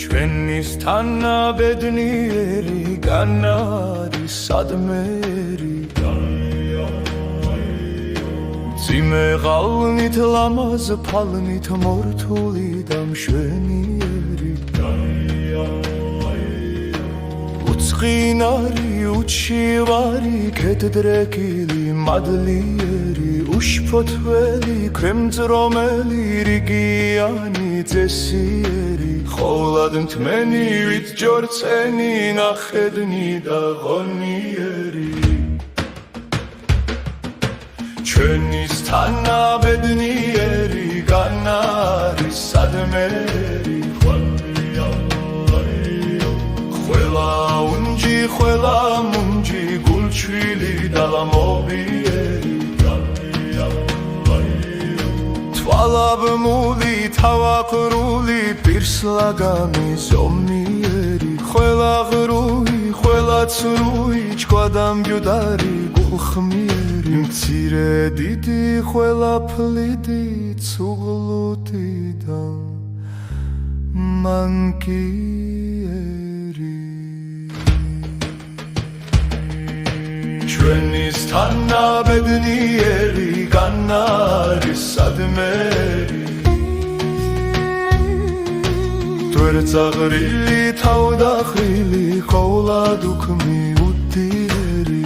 ჩვენის თანაბედნიერი განარი სადმერი ძიმე ღალნით ლამაზ ფალნით მორთული და მშვენიერი უცხინარი უჩივარი ქედდრეკილი მადლიერი უშფოთველი ქვემწრომელი რიგიანი წესიერი ხოლად მთმენივით ჯორცენი ნახედნი და ღონიერი ჩვენის თანაბედნიერი განარი სადმერი ხველა უნჯი ხველა მუნჯი გულჩვილი და ლამობიერი თვალაბმული თავაყრული პირსლაგამი ზომიერი ხველა ღრუი ხველა ცრუი ჭკვადამბიუდარი გულხმიერი მცირე დიდი ხველა ფლიდი ცუღლუდი და მანკიერი ჩვენის თანაბედნიერი განარი სადმერი თვერწაღრილი თავდახრილი ყოვლად უქმი უდიერი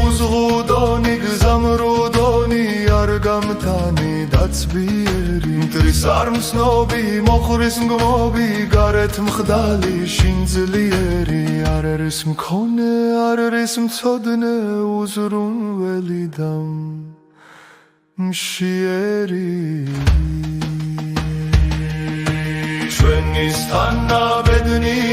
უზღუდონი გზამრუდონი არ გამთანი დაცბიერი მტრის არ მსნობი მოხრის მგმობი გარეთ მხდალი შინძლიერი არ არის მქონე არ არის მცოდნე უზრუნველი და მშიერი ჩვენის თანაბედნიერი